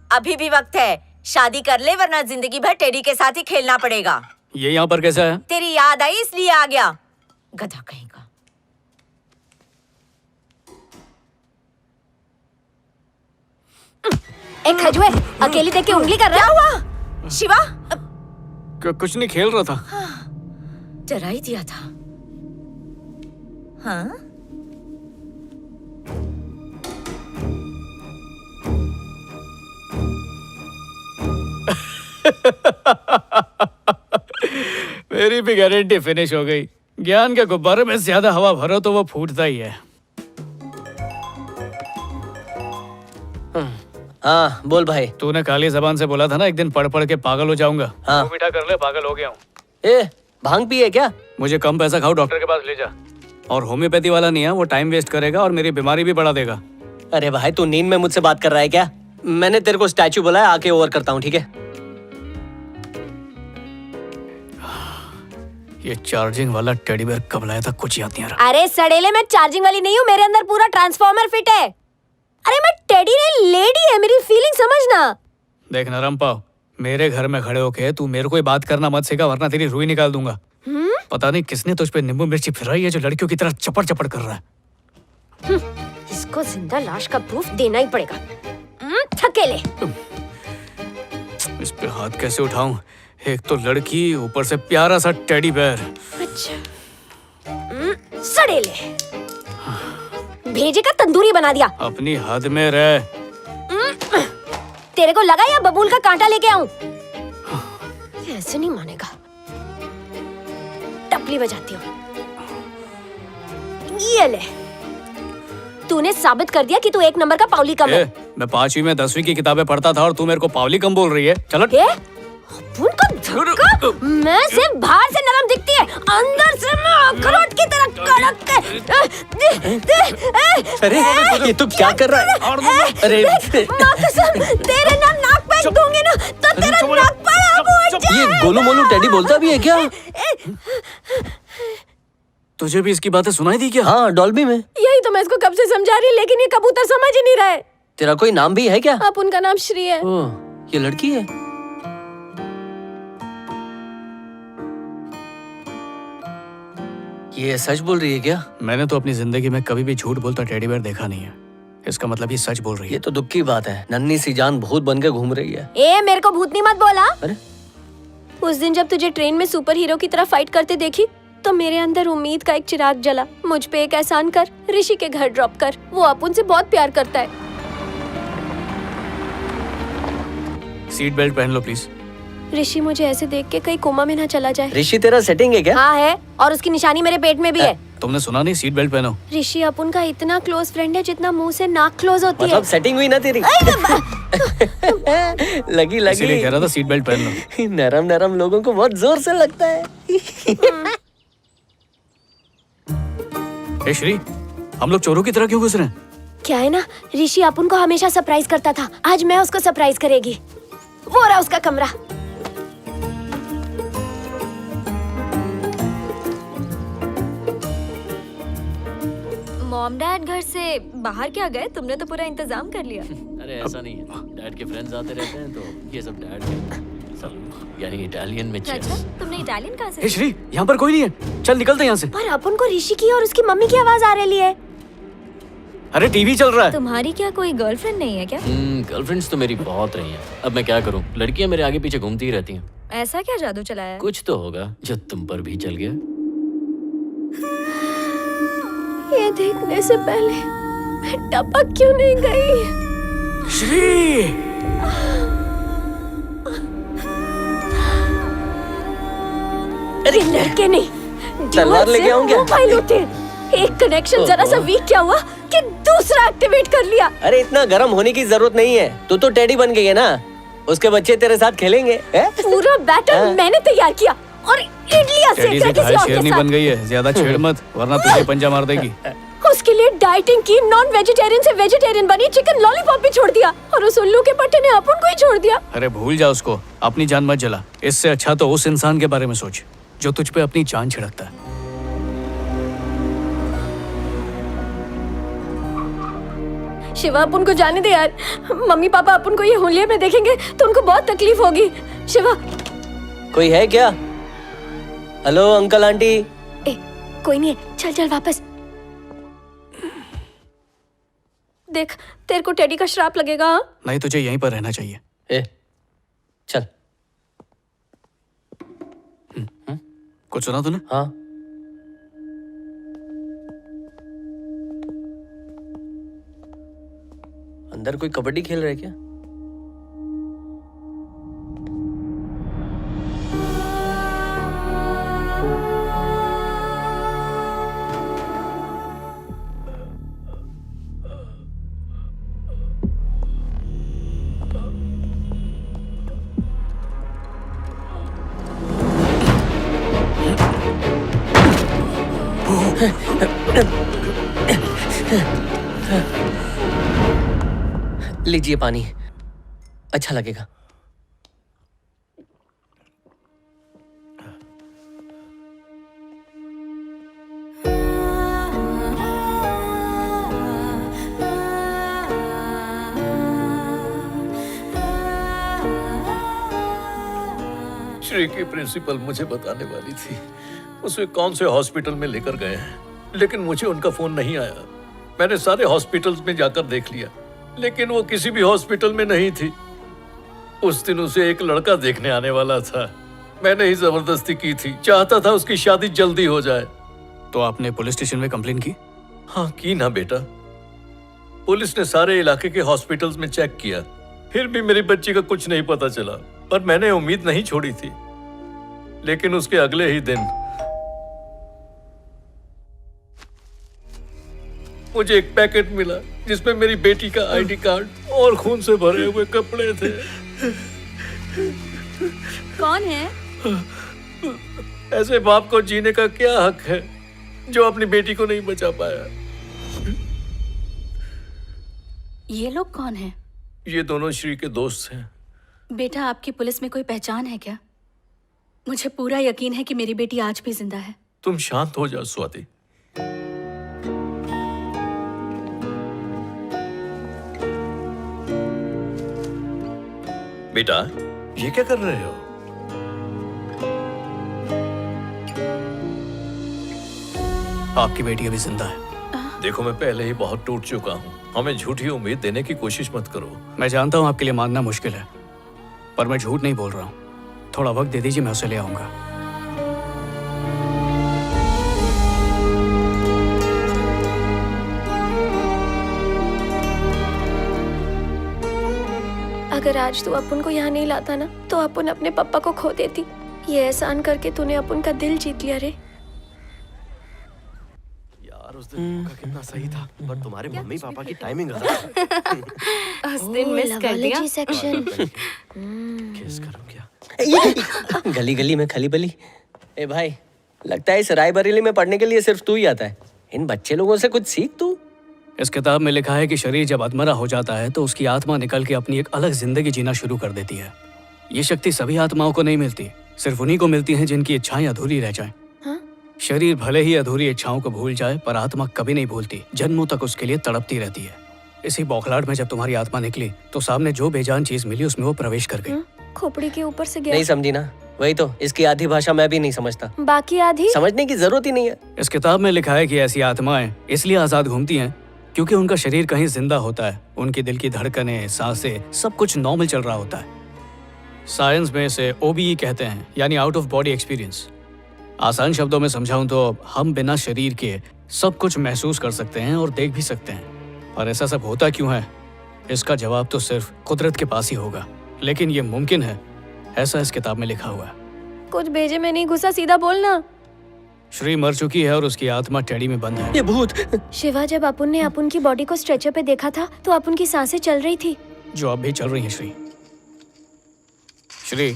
अभी भी वक्त है। शादी कर ले वरना जिंदगी भर टेडी के साथ ही खेलना पड़ेगा। ये यहाँ पर कैसा है? तेरी याद आई इसलिए आ गया, गधा कहीं का। एक खजुए अकेली देख के उंगली कर रहा है। क्या हुआ शिवा? कुछ नहीं, खेल रहा था। डरा ही दिया था। हाँ? मेरी भी गारंटी फिनिश हो गई। ज्ञान के गुब्बारे में ज्यादा हवा भरो तो वो फूटता ही है। हाँ बोल भाई। तूने काली जबान से बोला था ना एक दिन पढ़ पढ़ के पागल हो जाऊंगा। हाँ। तू मीठा कर ले, पागल हो गया हूँ। ए भांग पिए क्या? मुझे कम पैसा खाओ, डॉक्टर के पास ले जा। और होम्योपैथी वाला नहीं है, वो टाइम वेस्ट करेगा और मेरी बीमारी भी बढ़ा देगा। अरे भाई तू नींद में मुझसे बात कर रहा है क्या? मैंने तेरे को स्टैचू बुलाया, आके ओवर करता हूँ, ठीक है? ये चार्जिंग वाला टेडी बेयर कब लाया था कुछ याद नहीं आ रहा। अरे सड़ेले, मैं चार्जिंग वाली नहीं हूँ, मेरे अंदर पूरा ट्रांसफॉर्मर फिट है। अरे मैं टेडी नहीं, लेडी है, मेरी फीलिंग समझना। देख नरम पाव, मेरे घर में खड़े होके तू मेरे को ही बात करना मत सिखा, वरना तेरी रुई निकाल दूंगा। पता नहीं किसने तुझ पे नींबू मिर्ची फिराई है जो लड़कियों की तरह चपड़ चपड़ कर रहा है। इसको जिंदा लाश का प्रूफ देना ही पड़ेगा। थकेले। इस पे हाथ कैसे उठाऊं? एक तो लड़की, ऊपर से प्यारा सा टेडी बेयर। अच्छा। सड़ेले, भेजे का तंदूरी बना दिया। अपनी हद में रह। तेरे को लगा या बबूल का कांटा लेके आऊं? ऐसे नहीं मानेगा। टपली बजाती हूँ। ये ले, तूने साबित कर दिया कि तू एक नंबर का पावली कम है। मैं 5वीं में 10वीं की किताबें पढ़ता था और तू मेरे को पावली कम बोल रही है। चलो। अपुन का धक्का, मैं सिर्फ बाहर से नरम दिखती है, अंदर से मैं अखरोट की तरह कड़क है। अरे ये तू क्या कर रहा है? अरे माँ कसम, तेरे नाक पे दूंगी ना तो तेरा नाक पर आग उड़ जाए। ये गोलू मोलू टेडी बोलता भी है क्या? तुझे भी इसकी बातें सुनाई दी क्या? हाँ, डॉल्बी में। यही तो मैं इसको कब से समझा रही, लेकिन ये कबूतर समझ ही नहीं रहा है। तेरा कोई नाम भी है क्या? अपुन का नाम श्री है। ओह, ये लड़की है। ये सच बोल रही है क्या? मैंने तो अपनी जिंदगी में कभी भी झूठ बोलता टेडी बेयर देखा नहीं है। इसका मतलब ये सच बोल रही है। ये तो दुख की बात है, नन्ही सी जान भूत बन के घूम रही है। ए मेरे को भूतनी मत बोला। अरे उस दिन जब तुझे ट्रेन में सुपर हीरो की तरह फाइट करते देखी तो मेरे अंदर उम्मीद का एक चिराग जला। मुझ पे एक एहसान कर, ऋषि के घर ड्रॉप कर, वो अपुन से बहुत प्यार करता है। सीट बेल्ट पहन लो प्लीज। ऋषि मुझे ऐसे देख के कहीं कोमा में ना चला जाए। ऋषि तेरा सेटिंग है क्या? हाँ है, और उसकी निशानी मेरे पेट में भी है। तुमने सुना नहीं? सीट बेल्ट पहनो। ऋषि अपुन का इतना क्लोज फ्रेंड है जितना मुंह से नाक क्लोज होती मतलब सेटिंग हुई ना तेरी? लगी लगी। इसीलिए कह रहा था सीट बेल्ट पहन लो। नरम नरम लोगों को बहुत जोर से लगता है। ए श्री, हम लोग चोरों की तरह क्यों घुस रहे हैं? क्या है ना, ऋषि अपुन को हमेशा सरप्राइज करता था, आज मैं उसको सरप्राइज करेगी। वो रहा उसका कमरा। मॉम डैड घर से बाहर क्या गए? तुमने तो पूरा इंतजाम कर लिया। अरे ऐसा नहीं है, डैड के फ्रेंड्स आते रहते हैं तो ये सब डैड के सब यानी इटालियन में चेस। अच्छा, तुमने इटालियन कहाँ से? ए श्री, यहाँ पर कोई नहीं है, चल निकलते हैं यहाँ से। पर अपुन को ऋषि की और उसकी मम्मी की आवाज आ रही है। अरे टीवी चल रहा है। तुम्हारी क्या कोई गर्लफ्रेंड नहीं है क्या? गर्लफ्रेंड्स तो मेरी बहुत रही हैं। अब मैं क्या करूं, लड़कियां मेरे आगे पीछे घूमती ही रहती हैं। ऐसा क्या जादू चलाया है? कुछ तो होगा जो तुम पर भी चल गया। ये देखने से पहले मैं टपक क्यों नहीं गई? श्री, अरे लड़के नहीं, तलवार लेके आऊं क्या? मोबाइल होते एक कनेक्शन जरा सा वीक क्या हुआ कि दूसरा एक्टिवेट कर लिया। अरे इतना गर्म होने की जरूरत नहीं है, तू तो टेडी बन गई है ना, उसके बच्चे तेरे साथ खेलेंगे। पूरा बैटर मैंने तैयार किया और इडलियां टेडी सेक से कर किसी और के शेरनी साथ। बन गई है, ज्यादा छेड़ मत वरना तुझे पंजा मार देगी। उसके लिए डाइटिंग की, नॉन वेजिटेरियन से वेजिटेरियन बनी, चिकन लॉलीपॉप भी छोड़ दिया और उस उल्लू के पट्टे ने अपुन को ही छोड़ दिया। अरे भूल जा उसको, अपनी जान मत जला। इससे अच्छा तो उस इंसान के बारे में सोच जो तुझ पे अपनी जान छिड़कता है। शिवा अपन को जाने दे यार। मम्मी पापा अपन को ये होलिये में देखेंगे तो उनको बहुत तकलीफ होगी। शिवा। कोई है क्या? Hello uncle aunty. ए, कोई नहीं है, चल चल वापस। देख तेरे को टेडी का श्राप लगेगा। हाँ? नहीं, तुझे यहीं पर रहना चाहिए। ए, चल। कुछ सुना तूने? हाँ। अंदर कोई कबड्डी खेल रहा है क्या? लीजिए पानी, अच्छा लगेगा। श्री की प्रिंसिपल मुझे बताने वाली थी उसे कौन से हॉस्पिटल में लेकर गए हैं, लेकिन मुझे उनका फोन नहीं आया। मैंने सारे हॉस्पिटल्स में जाकर देख लिया, लेकिन वो किसी भी हॉस्पिटल में नहीं थी। उस दिन उसे एक लड़का देखने आने वाला था। मैंने ही जबरदस्ती की थी, चाहता था उसकी शादी जल्दी हो जाए। तो आपने पुलिस स्टेशन में कंप्लेन की? हाँ की ना बेटा। पुलिस ने सारे इलाके के हॉस्पिटल्स में चेक किया, फिर भी मेरी बच्ची का कुछ नहीं पता चला। पर मैंने उम्मीद नहीं छोड़ी थी। लेकिन उसके अगले ही दिन मुझे एक पैकेट मिला जिसमें मेरी बेटी का आईडी कार्ड और खून से भरे हुए कपड़े थे। कौन है? ऐसे बाप को जीने का क्या हक है जो अपनी बेटी को नहीं बचा पाया? ये लोग कौन हैं? ये दोनों श्री के दोस्त हैं। बेटा, आपकी पुलिस में कोई पहचान है क्या? मुझे पूरा यकीन है कि मेरी बेटी आज भी जिंदा है। तुम शांत हो जाओ स्वाति। बेटा, ये क्या कर रहे हो? आपकी बेटी अभी जिंदा है। देखो, मैं पहले ही बहुत टूट चुका हूँ। हमें झूठी उम्मीद देने की कोशिश मत करो। मैं जानता हूँ आपके लिए मानना मुश्किल है, पर मैं झूठ नहीं बोल रहा हूँ। थोड़ा वक्त दे दीजिए, मैं उसे ले आऊंगा। अगर आज तू अपन को यहाँ नहीं लाता ना, तो अपन अपने पापा को खो देती। ये एहसान करके तूने अपन का दिल जीत लिया रे। यार उस दिन मौका कितना सही था, पर तुम्हारे मम्मी पापा की टाइमिंग उस दिन मिस कर दिया। सेक्शन। किस करूं क्या? गली गली में खली बली। ए भाई, लगता है इस रायबरेली में पढ़ने के लिए सिर्फ तू ही आता है। इन बच्चे लोगों से कुछ सीख तू। इस किताब में लिखा है कि शरीर जब अधमरा हो जाता है तो उसकी आत्मा निकल के अपनी एक अलग जिंदगी जीना शुरू कर देती है। ये शक्ति सभी आत्माओं को नहीं मिलती, सिर्फ उन्हीं को मिलती है जिनकी इच्छाएं अधूरी रह जाएं। शरीर भले ही अधूरी इच्छाओं को भूल जाए, पर आत्मा कभी नहीं भूलती, जन्मों तक उसके लिए तड़पती रहती है। इसी बौखलाहट में जब तुम्हारी आत्मा निकली तो सामने जो बेजान चीज मिली उसमें वो प्रवेश कर गई। खोपड़ी के ऊपर से गया। नहीं समझी ना? वही तो, इसकी आधी भाषा मैं भी नहीं समझता। बाकी आधी समझने की जरूरत ही नहीं है। इस किताब में लिखा है कि ऐसी आत्माएं इसलिए आजाद घूमती हैं क्योंकि उनका शरीर कहीं जिंदा होता है। उनके दिल की धड़कनें, सांसें, सब कुछ नॉर्मल चल रहा होता है। साइंस में इसे OBE कहते हैं, यानी आउट ऑफ बॉडी एक्सपीरियंस। आसान शब्दों में समझाऊं तो हम बिना शरीर के सब कुछ महसूस कर सकते हैं और देख भी सकते हैं। पर ऐसा सब होता क्यों है? इसका जवाब तो सिर्फ कुदरत के पास ही होगा, लेकिन ये मुमकिन है, ऐसा इस किताब में लिखा हुआ है। कुछ भेजे में नहीं घुसा, सीधा बोलना। श्री मर चुकी है और उसकी आत्मा टेडी में बंद है। ये भूत। शिवा, जब अपन ने अपन की बॉडी को स्ट्रेचर पे देखा था तो अपन की सांसें चल रही थी। जो अब भी चल रही है। श्री,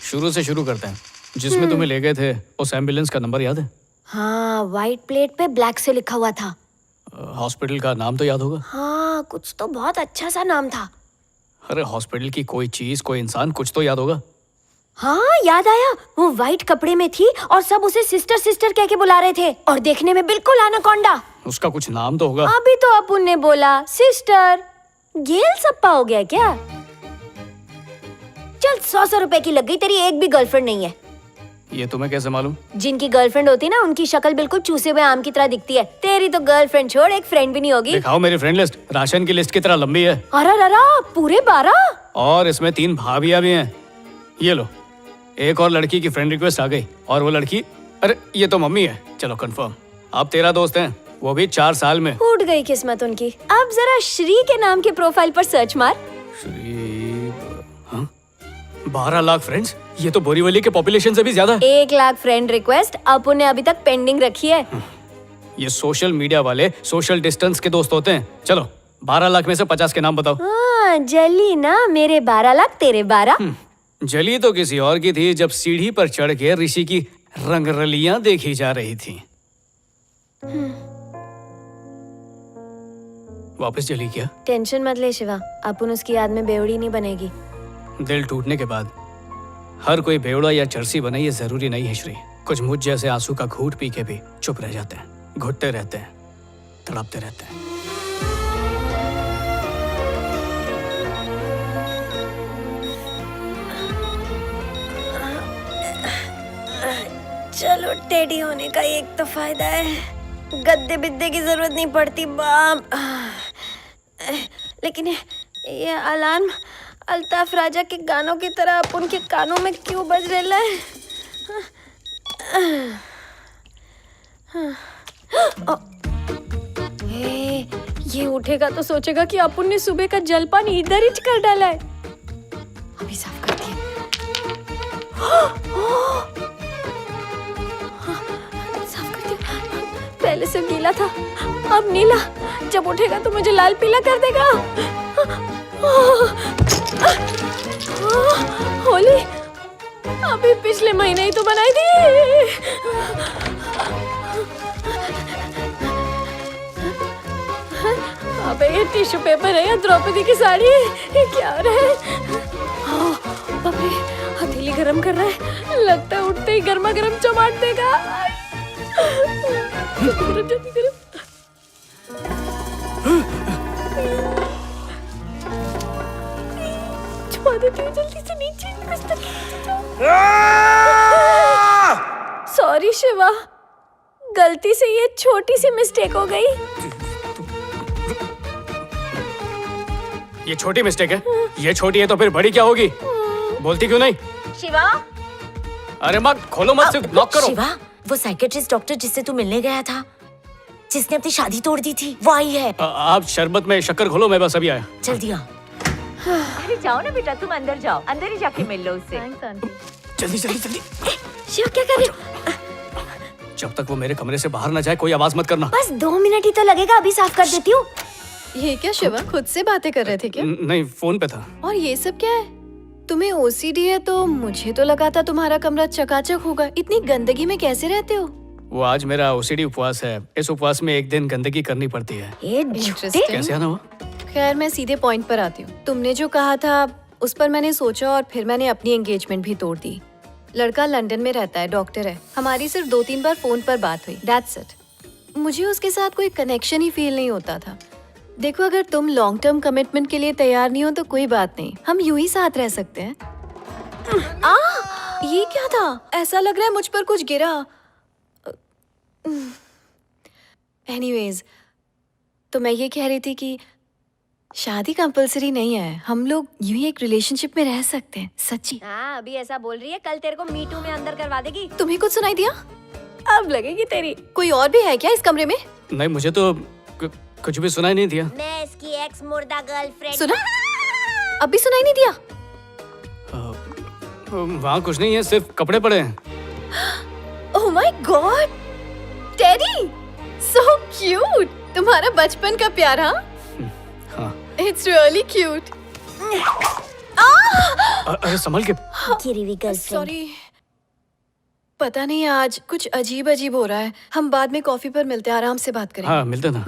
शुरू से शुरू करते हैं। जिसमें तुम्हें ले गए थे उस एम्बुलेंस का नंबर याद है? हाँ, व्हाइट प्लेट पे ब्लैक से लिखा हुआ था। हॉस्पिटल का नाम तो याद होगा? हाँ, कुछ तो बहुत अच्छा सा नाम था। अरे हॉस्पिटल की कोई चीज, कोई इंसान, कुछ तो याद होगा। हाँ, याद आया। वो व्हाइट कपड़े में थी और सब उसे सिस्टर सिस्टर कह के बुला रहे थे और देखने में बिल्कुल एनाकोंडा। उसका कुछ नाम तो होगा। अभी तो अपुन ने बोला सिस्टर। गेल सप्पा हो गया क्या? चल 100 रुपए की लग गई, तेरी एक भी गर्लफ्रेंड नहीं है। ये तुम्हें कैसे मालूम? जिनकी गर्लफ्रेंड होती ना उनकी शक्ल बिल्कुल चूसे हुए आम की तरह दिखती है। तेरी तो गर्लफ्रेंड छोड़, एक फ्रेंड भी नहीं होगी। दिखाओ मेरी फ्रेंड लिस्ट, राशन की लिस्ट की तरह लंबी है। अरे पूरे 12? और इसमें 3 भाभियां भी हैं। ये लो, एक और लड़की की फ्रेंड रिक्वेस्ट आ गई। और वो लड़की, अरे ये तो मम्मी है। चलो कंफर्म, आप 13 दोस्त हैं, वो भी 4 साल में। फूट गई किस्मत उनकी। अब जरा श्री के नाम के प्रोफाइल पर सर्च मार। श्री, हाँ? 12 लाख फ्रेंड्स, ये तो बोरीवली के पॉपुलेशन से भी ज्यादा है। 1 लाख फ्रेंड रिक्वेस्ट अपुन ने अभी तक पेंडिंग रखी है। ये सोशल मीडिया वाले सोशल डिस्टेंस के दोस्त होते हैं। चलो 12 लाख में से 50 के नाम बताओ। हाँ, जली ना, मेरे 12 लाख तेरे 12। जली तो किसी और की थी जब सीढ़ी पर चढ़ के ऋषि की रंगरलियां देखी जा रही थी। वापस जली क्या? टेंशन मत ले शिवा, अपुन उसकी याद में बेवड़ी नहीं बनेगी। दिल टूटने के बाद हर कोई बेवड़ा या चरसी बने ये जरूरी नहीं है श्री। कुछ मुझ जैसे आंसू का घूंट पी के भी चुप रह जाते हैं, घुटते रहते हैं, तड़पते रहते हैं। चलो, टेडी होने का एक तो फायदा है, गद्दे बिद्दे की जरूरत नहीं पड़ती बाप। लेकिन ये अलार्म अल्ताफ राजा के गानों की तरह अपन के कानों में क्यों बज रहा है? ये उठेगा तो सोचेगा कि अपन ने सुबह का जलपान इधर ही कर डाला है। अभी साफ करती है। पहले से गीला था, अब नीला। जब उठेगा तो मुझे लाल पीला कर देगा। होली अभी पिछले महीने ही तो बनाई थी। अबे ये टिश्यू पेपर है या द्रौपदी की साड़ी? ये क्या हो रहा है? बाप रे, हथेली गरम कर रहा है। लगता है उठते ही गर्मा गर्म चमाट देगा। जल्दी करो। छुपा देती हूँ जल्दी से नीचे। सॉरी शिवा, गलती से ये छोटी सी मिस्टेक हो गई। ये छोटी मिस्टेक है? ये छोटी है तो फिर बड़ी क्या होगी? बोलती क्यों नहीं? शिवा, अरे माँ खोलो मत, सिर्फ लॉक करो। शिवा, वो साइकेट्रिस्ट डॉक्टर जिससे तू मिलने गया था, जिसने अपनी शादी तोड़ दी थी, वो आई है। आप शरबत में शक्कर घोलो, मैं बस अभी आया। जल्दी आ। अरे जाओ ना बेटा, तुम अंदर जाओ, अंदर ही जाके मिल लो उससे। जल्दी जल्दी जल्दी। शिवा क्या कर रही हो? जब तक वो मेरे कमरे से बाहर ना जाए कोई आवाज मत करना। बस 2 मिनट ही तो लगेगा, अभी साफ कर देती हूँ। ये क्या शिवा, खुद से बातें कर रहे थे क्या? नहीं, फोन पे था। और ये सब क्या है? तुम्हें ओसीडी है तो मुझे तो लगा था तुम्हारा कमरा चकाचक होगा। इतनी गंदगी में कैसे रहते हो? वो आज मेरा ओसीडी उपवास है। इस उपवास में एक दिन गंदगी करनी पड़ती है। इंटरेस्टिंग। कैसे आना हुआ? खैर, मैं सीधे पॉइंट पर आती हूँ। तुमने जो कहा था उस पर मैंने सोचा और फिर मैंने अपनी एंगेजमेंट भी तोड़ दी। लड़का लंदन में रहता है, डॉक्टर है। हमारी सिर्फ 2-3 बार फोन पर बात हुई, दैट्स इट। मुझे उसके साथ कोई कनेक्शन ही फील नहीं होता था। देखो, अगर तुम लॉन्ग टर्म कमिटमेंट के लिए तैयार नहीं हो तो कोई बात नहीं, हम यूं ही साथ रह सकते हैं। ये क्या था? ऐसा लग रहा है मुझ पर कुछ गिरा। एनीवेज, तो मैं ये कह रही थी कि शादी कंपलसरी नहीं है, हम लोग यूं ही एक रिलेशनशिप में रह सकते हैं। सच्ची। हाँ, अभी ऐसा बोल रही है, कल तेरे को मीटू में अंदर करवा देगी। तुम्हें कुछ सुनाई दिया? अब लगेगी तेरी। कोई और भी है क्या इस कमरे में? नहीं, मुझे तो कुछ भी सुनाई नहीं दिया। मैं इसकी एक्स मुर्दा गर्लफ्रेंड। सुना? अब भी सुनाई नहीं दिया? वहाँ कुछ नहीं है, सिर्फ कपड़े पड़े हैं। Oh my God, teddy, so cute. तुम्हारा बचपन का प्यार? हाँ। It's really cute. अरे संभल के। सॉरी, पता नहीं आज कुछ अजीब अजीब हो रहा है। हम बाद में कॉफी पर मिलते हैं, आराम से बात करेंगे। हाँ, मिलते ना।